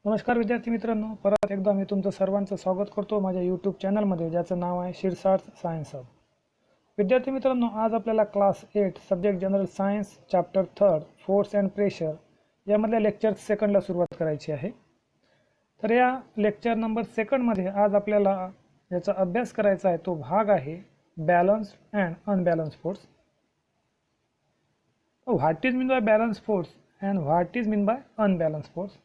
नमस्कार विद्यार्थी मित्रांनो, परत एकदा मी तुमचं सर्वांचं स्वागत करतो माझ्या यूट्यूब चॅनलमध्ये, ज्याचं नाव आहे शिरसाट सायन्स हब. विद्यार्थी मित्रांनो, आज आपल्याला class 8 subject general science chapter 3 force and pressure यामधल्या लेक्चर सेकंडला सुरुवात करायची आहे. तर या लेक्चर नंबर सेकंडमध्ये आज आपल्याला याचा अभ्यास करायचा आहे. तो भाग आहे balanced and unbalanced force. What is mean by balance force and what is mean by unbalance force.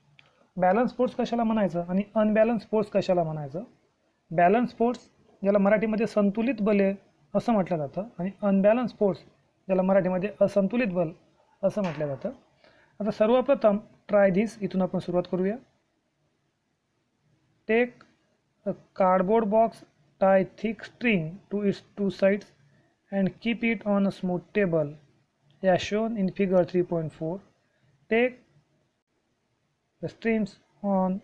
Balance force कशाला म्हणायचं आणि अनबॅलन्स फोर्स कशाला म्हणायचं. बॅलन्स फोर्स ज्याला मराठीमध्ये संतुलित बले असं म्हटलं जातं आणि अनबॅलन्स फोर्स ज्याला मराठीमध्ये असंतुलित बल असं म्हटलं जातं. आता सर्वप्रथम ट्राय धिस इथून आपण सुरुवात करूया. Take a cardboard box, tie thick string to its two sides and keep it on a smooth table as shown in figure 3.4. Take the strings on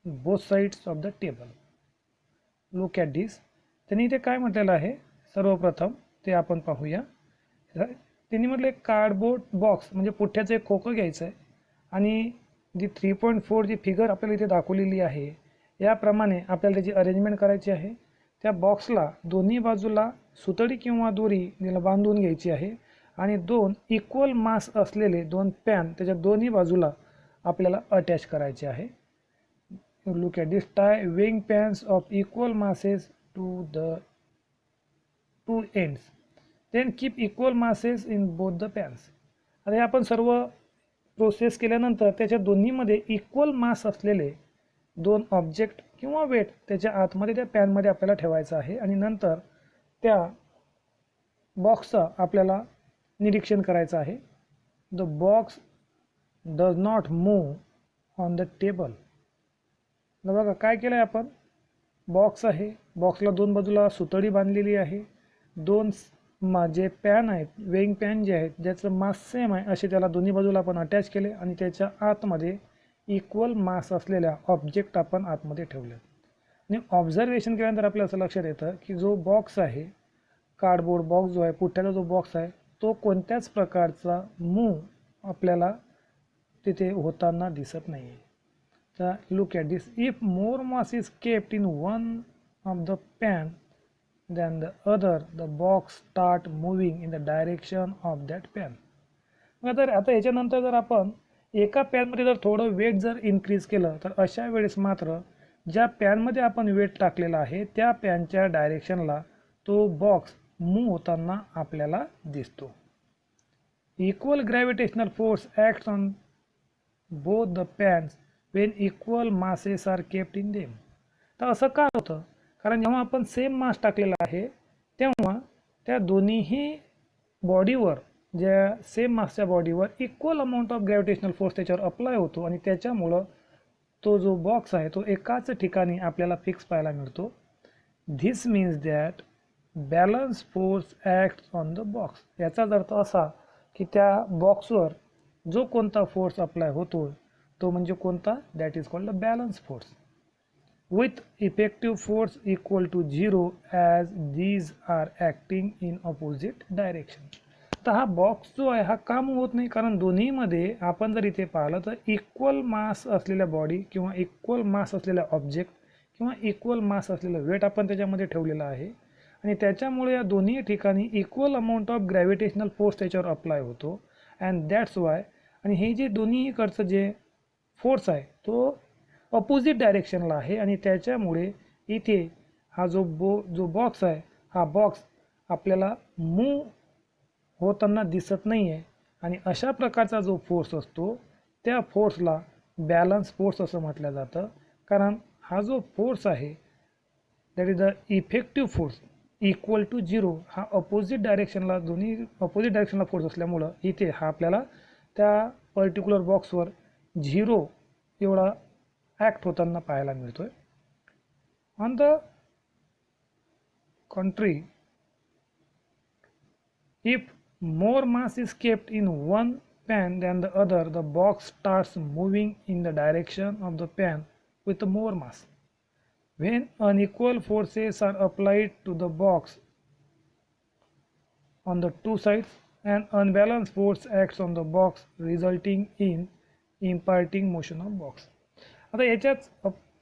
both sides of the table. Look at this. त्यांनी इथे काय म्हटलेलं आहे सर्वप्रथम ते आपण पाहूया. त्यांनी म्हटलं एक कार्डबोर्ड बॉक्स म्हणजे पुठ्ठ्याचं एक खोकं घ्यायचं आहे आणि जी 3.4 जी फिगर आपल्याला इथे दाखवलेली आहे याप्रमाणे आपल्याला त्याची अरेंजमेंट करायची आहे. त्या बॉक्सला दोन्ही बाजूला सुतळी किंवा दोरी याला बांधून घ्यायची आहे आणि दोन इक्वल मास असलेले दोन पॅन त्याच्या दोन्ही बाजूला आपल्याला अटॅच करायचे आहे. Look at this. Tie weighing pans of equal masses to the two ends, then keep equal masses in both the pans. आता हे आपण सर्व प्रोसेस केल्यानंतर त्याच्या दोन्हीमध्ये इक्वल मास असलेले दोन ऑब्जेक्ट किंवा वेट त्याच्या आतमध्ये त्या पॅनमध्ये आपल्याला ठेवायचं आहे आणि नंतर त्या बॉक्सचं आपल्याला निरीक्षण करायचं आहे. The box does not move on the table. बघा काय केलं आहे आपण. बॉक्स आहे, बॉक्सला दोन बाजूला सुतळी बांधलेली आहे. दोन जे पॅन आहेत, वेइंग पॅन जे आहेत ज्याचं मास सेम आहे असे त्याला दोन्ही बाजूला आपण अटॅच केले आणि त्याच्या आतमध्ये इक्वल मास असलेल्या ऑब्जेक्ट आपण आतमध्ये ठेवले. आणि ऑब्झर्वेशन केल्यानंतर आपल्याला असं लक्षात येतं की जो बॉक्स आहे, कार्डबोर्ड बॉक्स जो आहे, पुठ्ठ्याचा जो बॉक्स आहे तो कोणत्याच प्रकारचा मूव आपल्याला तिथे होताना दिसत नाही आहे. तर look at this. If more mass is kept in one of the pan than the other, the box start moving in the direction of that pan. मग आता याच्यानंतर जर आपण एका पॅनमध्ये जर थोडं वेट जर इन्क्रीज केलं तर अशा वेळेस मात्र ज्या पॅनमध्ये आपण वेट टाकलेला आहे त्या पॅनच्या डायरेक्शनला तो बॉक्स मूव्ह होताना आपल्याला दिसतो. Equal gravitational force acts on both the pans when equal masses are kept in them. तर असं का होतं? कारण जेव्हा आपण सेम मास टाकलेला आहे तेव्हा त्या दोन्हीही बॉडीवर, ज्या सेम मासच्या बॉडीवर equal amount of gravitational force त्याच्यावर अप्लाय होतो आणि त्याच्यामुळं तो जो बॉक्स आहे तो एकाच ठिकाणी आपल्याला फिक्स पाहायला मिळतो. This means that balance force acts on the box. याचाच अर्थ असा की त्या बॉक्सवर जो कोणता फोर्स अप्लाय होतो तो म्हणजे कोणता, that is called the balance force with effective force equal to 0 as these are acting in opposite direction. तर हा बॉक्स जो आहे हा का मूव्ह होत नाही? कारण दोन्हीमध्ये आपण जर इथे पाहिलं तर इक्वल मास असलेल्या बॉडी किंवा इक्वल मास असलेल्या ऑब्जेक्ट किंवा इक्वल मास असलेलं वेट आपण त्याच्यामध्ये ठेवलेलं आहे आणि त्याच्यामुळे या दोन्ही ठिकाणी equal amount of gravitational force त्याच्यावर अप्लाय होतो अँड दॅट्स वाय. आणि हे जे दोन्हीकडचं जे फोर्स आहे तो अपोजिट डायरेक्शनला आहे आणि त्याच्यामुळे इथे हा जो बॉक्स आहे हा बॉक्स आपल्याला मूव्ह होताना दिसत नाही आहे. आणि अशा प्रकारचा जो फोर्स असतो त्या फोर्सला बॅलन्स फोर्स असं म्हटलं जातं. कारण हा जो फोर्स आहे that is the effective force equal to 0. हा अपोजिट डायरेक्शनला, दोन्ही अपोजिट डायरेक्शनला फोर्स असल्यामुळं इथे हा आपल्याला त्या पर्टिक्युलर बॉक्सवर 0 एवढा ॲक्ट होताना पाहायला मिळतोय. On the contrary, if more mass is kept in one pan than the other, the box starts moving in the direction of the pan with more mass. When unequal forces are applied to the box on the two sides, an unbalanced force acts on the box resulting in imparting motion of box. आता याच्याच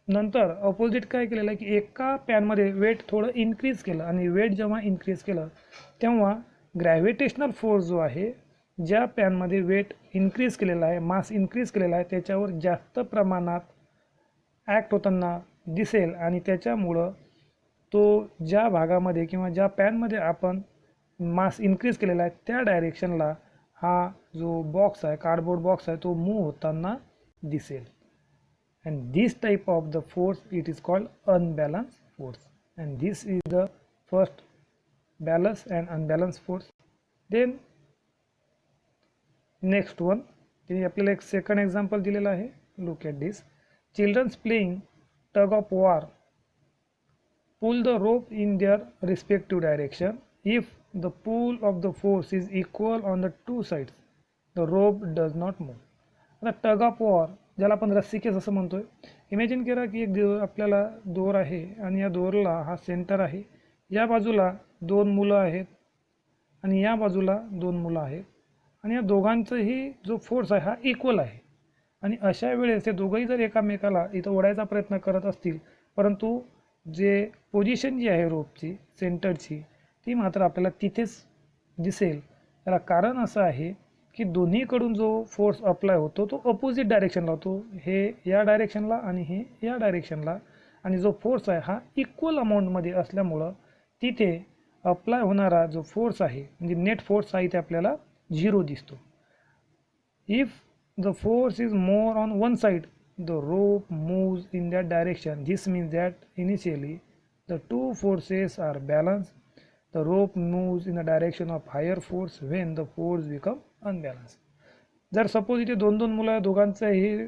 नंतर opposite काय केलेलं आहे की एका पॅनमध्ये weight थोडं increase केलं आणि वेट जेव्हा इन्क्रीज केलं तेव्हा ग्रॅव्हिटेशनल फोर्स जो आहे ज्या पॅनमध्ये वेट इन्क्रीज केलेला आहे, मास इन्क्रीज केलेला आहे, त्याच्यावर जास्त प्रमाणात ॲक्ट होताना दिसेल आणि त्याच्यामुळं तो ज्या भागामध्ये किंवा ज्या पॅनमध्ये आपण मास इन्क्रीज केलेला आहे त्या डायरेक्शनला हा जो बॉक्स आहे, कार्डबोर्ड बॉक्स आहे, तो मूव्ह होताना दिसेल. And this type of the force, it is called unbalanced force, and this is the first balanced and unbalanced force. Then next one, त्यांनी आपल्याला एक सेकंड एक्झाम्पल दिलेलं आहे. Look at this. Children's playing tug of war pull the rope in their respective direction. If the pull of the force is equal on the two sides, the rope does not move. आता tug of war, ज्याला आपण रस्सीकेस असं म्हणतोय, imagine करा की एक आपल्याला दोर आहे आणि या दोरला हा सेंटर आहे, या बाजूला दोन मुलं आहेत आणि या बाजूला दोन मुलं आहेत आणि या दोघांचाही जो फोर्स आहे हा इक्वल आहे आणि अशा वेळेस ते दोघंही जर एकामेकाला इथं ओढायचा प्रयत्न करत असतील, परंतु जे पोझिशन जी आहे रोपची सेंटरची ती मात्र आपल्याला तिथेच दिसेल. त्याला कारण असं आहे की दोन्हीकडून जो फोर्स अप्लाय होतो तो अपोजिट डायरेक्शनला होतो, हे या डायरेक्शनला आणि हे या डायरेक्शनला, आणि जो फोर्स आहे हा इक्वल अमाऊंटमध्ये असल्यामुळं तिथे अप्लाय होणारा जो फोर्स आहे म्हणजे नेट फोर्स आहे ते आपल्याला 0 दिसतो. If the force is more on one side, the rope moves in that direction. This means that initially the two forces are balanced. The rope moves in the direction of higher force when the force become unbalanced. जर suppose इथे दोन दोन मुलं दोघांचाही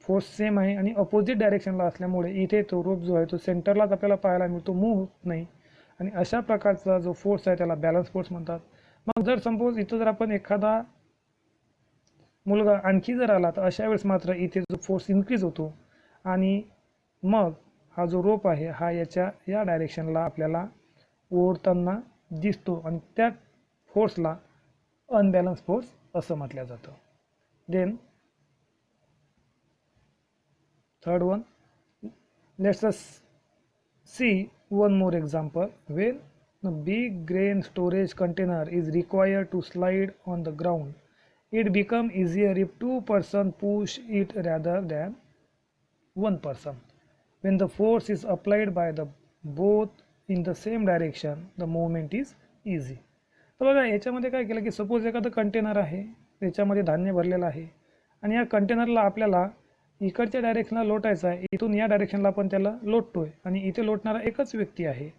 force same आहे आणि opposite डायरेक्शनला असल्यामुळे इथे तो रोप जो आहे तो सेंटरलाच आपल्याला पाहायला मिळतो, मूव्ह होत नाही, आणि अशा प्रकारचा जो फोर्स आहे त्याला बॅलन्स फोर्स म्हणतात. मग जर सपोज इथं जर आपण एखादा मुलगा आणखी जर आला तर अशा वेळेस मात्र इथे जो फोर्स इन्क्रीज होतो आणि मग हा जो रोप आहे हा या डायरेक्शनला आपल्याला ओढताना दिसतो आणि त्या फोर्सला अनबॅलन्स फोर्स असं म्हटलं जातं. Then third one, let's us see one more example. When a big grain storage container is required to slide on the ground, it becomes easier if two persons push it rather than one person. When the force is applied by the both in the same direction, the movement is easy. तर बघा याच्यामध्ये काय केलं की suppose एखादं container आहे, त्याच्यामध्ये धान्य भरलेलं आहे आणि या कंटेनरला आपल्याला इकडच्या डायरेक्शनला लोटायचं आहे, इथून या डायरेक्शनला आपण त्याला लोटतोय आणि इथे लोटणारा एकच व्यक्ती आहे.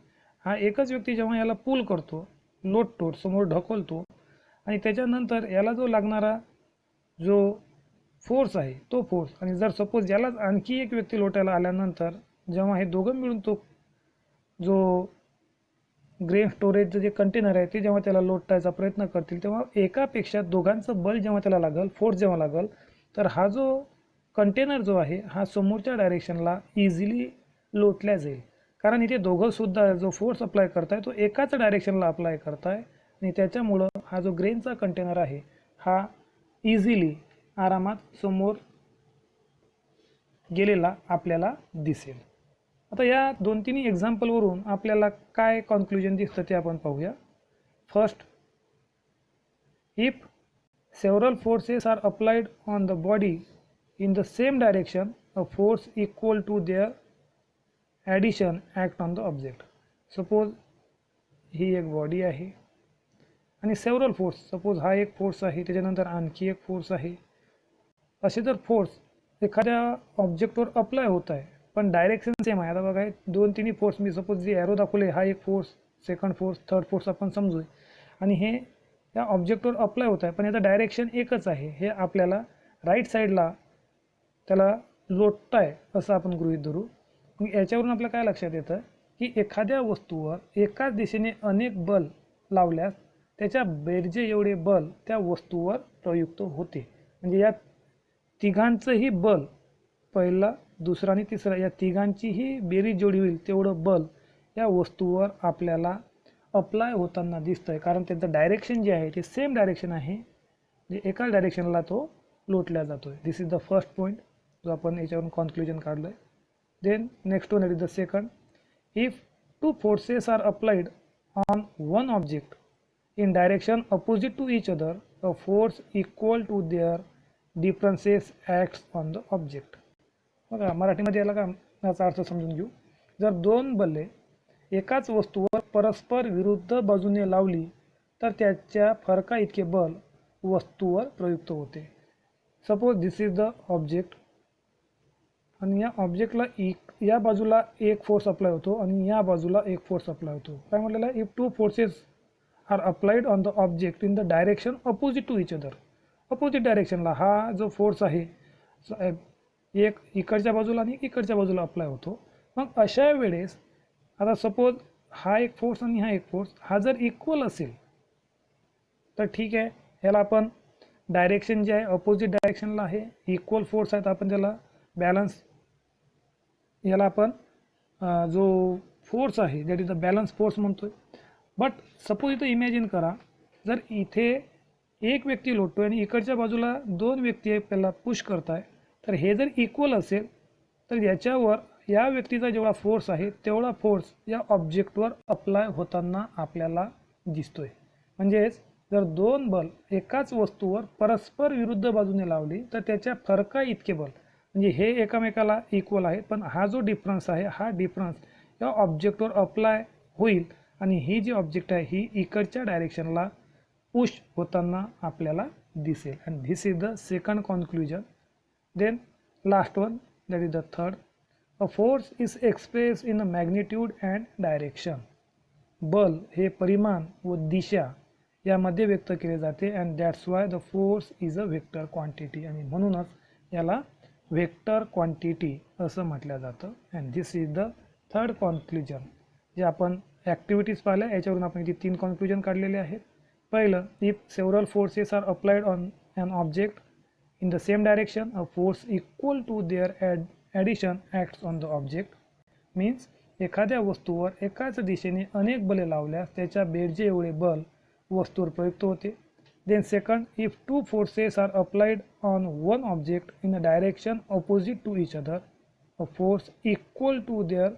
हा एकच व्यक्ती जेव्हा याला पुल करतो, लोटतो, समोर ढकलतो आणि त्याच्यानंतर याला जो लागणारा जो फोर्स आहे तो फोर्स, आणि जर सपोज यालाच आणखी एक व्यक्ती लोटायला आल्यानंतर जेव्हा हे दोघं मिळून तो जो ग्रेन स्टोरेजचं जे कंटेनर आहे ते जेव्हा त्याला लोटायचा प्रयत्न करतील तेव्हा एकापेक्षा दोघांचं बल जेव्हा त्याला लागल, फोर्स जेव्हा लागल, तर हा जो कंटेनर जो आहे हा समोरच्या डायरेक्शनला इझिली लोटल्या जाईल. कारण इथे दोघंसुद्धा जो फोर्स अप्लाय करताय तो एकाच डायरेक्शनला अप्लाय करताय आणि त्याच्यामुळं हा जो ग्रेनचा कंटेनर आहे हा इझिली आरामात समोर गेलेला आपल्याला दिसेल. आता या दोन तीन एक्झाम्पलवरून आपल्याला काय कन्क्लुजन दिसतं ते आपण पाहूया. First, if several forces are applied on the body in the same direction, a force equal to their addition act on the object. Suppose ही एक बॉडी आहे आणि सेव्हरल फोर्स, सपोज हा एक फोर्स आहे, त्याच्यानंतर आणखी एक फोर्स आहे, असे जर फोर्स एखाद्या ऑब्जेक्टवर अप्लाय होत आहे पण डायरेक्शन सेम आहे. आता बघा दोन तिन्ही फोर्स, मी सपोज जे ॲरो दाखवले हा एक force, second force, third force आपण समजू, आणि हे या ऑब्जेक्टवर अप्लाय होत आहे पण याचं डायरेक्शन एकच आहे, हे आपल्याला राईट साईडला त्याला लोटताय असं आपण गृहीत धरू. मग याच्यावरून आपल्याला काय लक्षात येतं की एखाद्या वस्तूवर एकाच दिशेने अनेक बल लावल्यास त्याच्या बेरजे एवढे बल त्या वस्तूवर प्रयुक्त होते. म्हणजे या तिघांचंही बल, पहिला, दुसरा आणि तिसरा, या तिघांचीही बेरीज जेवढी होईल तेवढं बल या वस्तूवर आपल्याला अप्लाय होताना दिसतं आहे. कारण त्यांचं डायरेक्शन जे आहे ते सेम डायरेक्शन आहे, जे एकाच डायरेक्शनला तो लोटल्या जातो आहे. This is the first point जो आपण याच्यावरून कॉन्क्लुजन काढलं आहे. Then next one is the second. If two forces are applied on one object in direction opposite to each other, a force equal to their differences acts on the object. बघा मराठीमध्ये याला का याचा अर्थ समजून घेऊ. जर दोन बले एकाच वस्तूवर परस्पर विरुद्ध बाजूने लावली तर त्याच्या फरका इतके बल वस्तूवर प्रयुक्त होते. Suppose this is the object आणि या ऑब्जेक्टला या बाजूला एक फोर्स अप्लाय होतो आणि या बाजूला एक फोर्स अप्लाय होतो. काय म्हटलेलं आहे, if two forces are applied on the object in the direction opposite to each other. Opposite डायरेक्शनला हा जो फोर्स आहे एक इकडच्या बाजूला आणि इकडच्या बाजूला अप्लाय होतो. मग अशा वेळेस आता सपोज हा एक फोर्स आणि हा एक फोर्स हा जर इक्वल असेल तर ठीक आहे, ह्याला आपण डायरेक्शन जे आहे अपोजिट डायरेक्शनला आहे, इक्वल फोर्स आहे तर आपण त्याला बॅलन्स, याला आपण जो फोर्स आहे that is the balance force म्हणतोय. बट सपोज इथं इमॅजिन करा, जर इथे एक व्यक्ती लोटतोय आणि इकडच्या बाजूला दोन व्यक्ती पहिला पुश करताय, तर हे जर इक्वल असेल तर याच्यावर या व्यक्तीचा जेवढा फोर्स आहे तेवढा फोर्स या ऑब्जेक्टवर अप्लाय होताना आपल्याला दिसतोय. म्हणजेच जर दोन बल एकाच वस्तूवर परस्पर विरुद्ध बाजूने लावली तर त्याच्या फरका इतके बल, म्हणजे हे एकमेकाला इक्वल आहे पण हा जो डिफरन्स आहे हा डिफरन्स या ऑब्जेक्टवर अप्लाय होईल आणि ही जी ऑब्जेक्ट आहे ही इकडच्या डायरेक्शनला पुश होताना आपल्याला दिसेल. And this is the second conclusion. Then last one that is the third. A force is express in a magnitude and direction. बल हे परिमाण व दिशा यामध्ये व्यक्त केले जाते and that's why the force is a vector quantity. आणि म्हणूनच याला व्हेक्टर क्वांटिटी असं म्हटलं जातं. And this is the third conclusion. जे आपण ॲक्टिव्हिटीज पाहिल्या याच्यावरून आपण इथे 3 कॉन्क्लुजन काढलेले आहेत. पहिलं, if several forces are applied on an object in the same direction a force equal to their addition acts on the object. Means एखाद्या वस्तूवर एकाच दिशेने अनेक बले लावल्यास त्याच्या बेरजे एवढे बल वस्तूवर प्रयुक्त होते. Then second, if two forces are applied on one object in a direction opposite to each other a force equal to their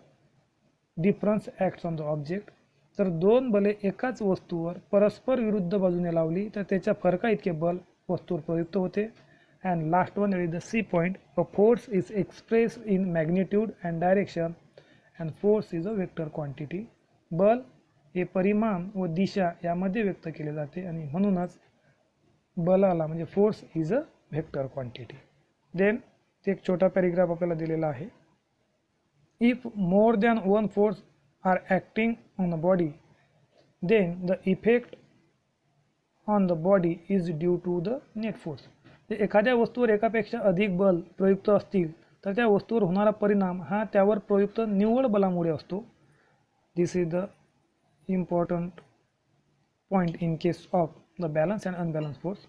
difference acts on the object. तर दोन बले एकाच वस्तूवर परस्पर विरुद्ध बाजूने लावली तर त्याच्या फरका इतके बल वस्तूवर प्रयुक्त होते. And last one is the C point. A force is express in magnitude and direction and force is a vector quantity. बल हे परिमाण व दिशा यामध्ये व्यक्त केले जाते आणि म्हणूनच बलाला म्हणजे force is a vector quantity. Then एक छोटा पॅरेग्राफ आपल्याला दिलेला आहे. If more than one force are acting on a body, then the effect on the body is due to the net force. एखाद्या वस्तूवर एकापेक्षा अधिक बल प्रयुक्त असतील तर त्या वस्तूवर होणारा परिणाम हा त्यावर प्रयुक्त निव्वळ बलामुळे असतो. This is the important point in case of the balance and unbalance force.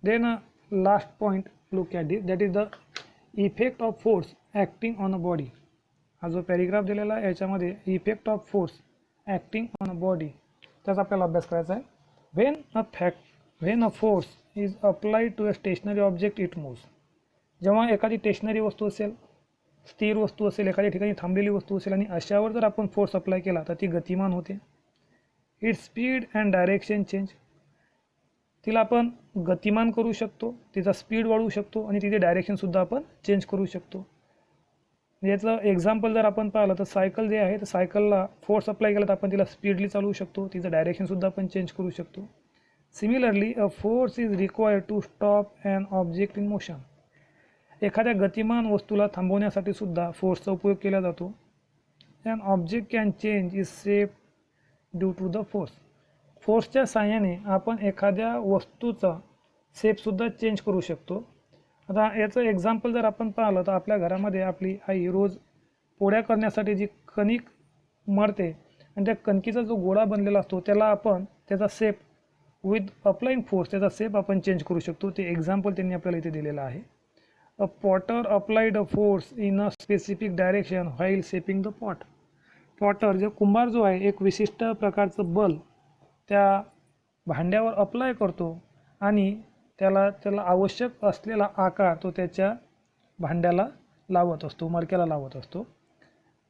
Then last point look at this, that is the effect of force acting on a body. हा जो पॅरेग्राफ दिलेला आहे याच्यामध्ये effect of force acting on a body त्याचा आपल्याला अभ्यास करायचा आहे. When a force is applied to a stationary object it moves. जेव्हा एखादी स्टेशनरी वस्तू असेल, स्थिर वस्तू असेल, एखाद्या ठिकाणी थांबलेली वस्तू असेल आणि अशावर जर आपण फोर्स अप्लाय केला तर ती गतिमान होते. Its speed and direction change. तिला आपण गतिमान करू शकतो, तिचा स्पीड वाढवू शकतो आणि तिचे डायरेक्शनसुद्धा आपण चेंज करू शकतो. याचं एक्झाम्पल जर आपण पाहिलं तर सायकल जे आहे तर सायकलला फोर्स अप्लाय केला तर आपण तिला स्पीडली चालवू शकतो, तिचं डायरेक्शनसुद्धा आपण चेंज करू शकतो. Similarly a force is required to stop an object in motion. एखाद्या गतिमान वस्तूला थांबवण्यासाठी सुद्धा फोर्सचा उपयोग केला जातो. An object can change is shape due to the force. फोर्सच्या साहाय्याने आपण एखाद्या वस्तूचा शेपसुद्धा चेंज करू शकतो. आता याचं एक्झाम्पल जर आपण पाहिलं तर आपल्या घरामध्ये आपली आई रोज पोळ्या करण्यासाठी जी कणिक मळते आणि त्या कणकीचा जो गोळा बनलेला असतो त्याला आपण त्याचा शेप विथ अप्लाइंग फोर्स त्याचा शेप आपण चेंज करू शकतो. ते एक्झाम्पल त्यांनी आपल्याला इथे दिलेलं आहे. A potter applied a force in a specific direction while shaping the pot. Potter जो कुंभार जो आहे एक विशिष्ट प्रकारचं बल त्या भांड्यावर अप्लाय करतो आणि त्याला आवश्यक असलेला आकार तो त्याच्या भांड्याला लावत असतो, मडक्याला लावत असतो.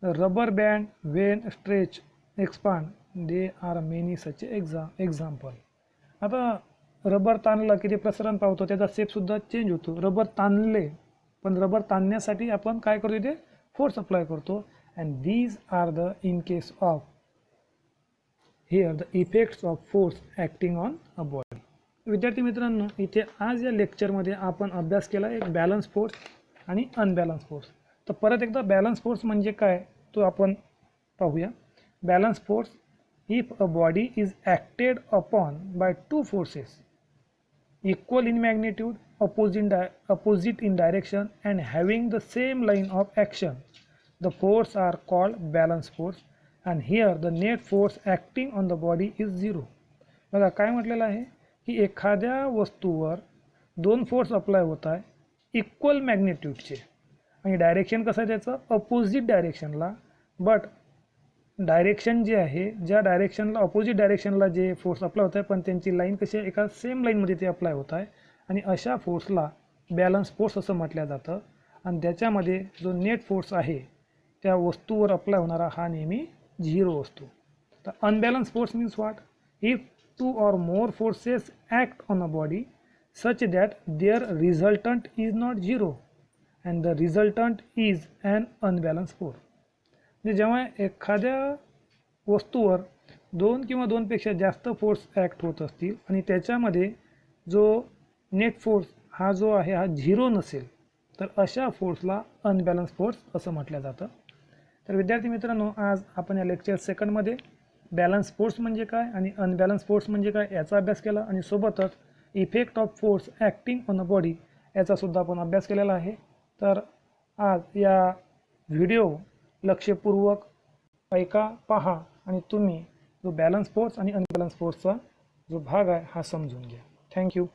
Rubber band Wien stretch expand they are many such example. आता रबर ताणलं की ते प्रसरण पावतो, त्याचा शेपसुद्धा चेंज होतो. रबर ताणले, पण रबर ताणण्यासाठी आपण काय करतो, ते फोर्स अप्लाय करतो. And these are the in case of here the effects of force acting on a body. विद्यार्थी मित्रांनो, इथे आज या लेक्चरमध्ये आपण अभ्यास केला एक बॅलन्स फोर्स आणि अनबॅलन्स फोर्स. तर परत एकदा बॅलन्स फोर्स म्हणजे काय तो आपण पाहूया. Balance force, if a body is acted upon by two forces equal in magnitude, opposite in direction and having the same line of action, the force are called balance force, and here the net force acting on the body is zero. बघा काय म्हटलेलं आहे की एखाद्या वस्तूवर दोन force apply होत आहे इक्वल मॅग्निट्यूडचे, आणि डायरेक्शन कसं आहे त्याचं अपोजिट डायरेक्शनला, बट डायरेक्शन जे आहे, ज्या डायरेक्शनला अपोजिट डायरेक्शनला जे फोर्स अप्लाय होत आहे, पण त्यांची लाईन कशी आहे, एका सेम लाईनमध्ये ते अप्लाय होत आहे, आणि अशा फोर्सला बॅलन्स फोर्स असं म्हटलं जातं. आणि त्याच्यामध्ये जो नेट फोर्स आहे त्या वस्तूवर अप्लाय होणारा हा नेहमी झिरो असतो. तर unbalance force means what? If two or more forces act on a body such that their resultant is not zero and the resultant is an unbalance force. म्हणजे जेव्हा एखाद्या वस्तूवर दोन किंवा दोनपेक्षा जास्त फोर्स ॲक्ट होत असतील आणि त्याच्यामध्ये जो नेट फोर्स हा जो आहे हा झिरो नसेल, तर अशा फोर्सला अनबॅलन्स फोर्स असं म्हटलं जातं. तर विद्यार्थी मित्रांनो, आज आपण या लेक्चर सेकंडमध्ये बॅलन्स फोर्स म्हणजे काय आणि अनबॅलन्स फोर्स म्हणजे काय याचा अभ्यास केला, आणि सोबतच effect of force acting on a body याचासुद्धा आपण अभ्यास केलेला आहे. तर आज या व्हिडिओ लक्षपूर्वक ऐका, पहा, आणि तुम्ही जो बॅलन्स फोर्स आणि अनबॅलन्स फोर्सचा जो भाग आहे हा समजून घ्या. थँक्यू.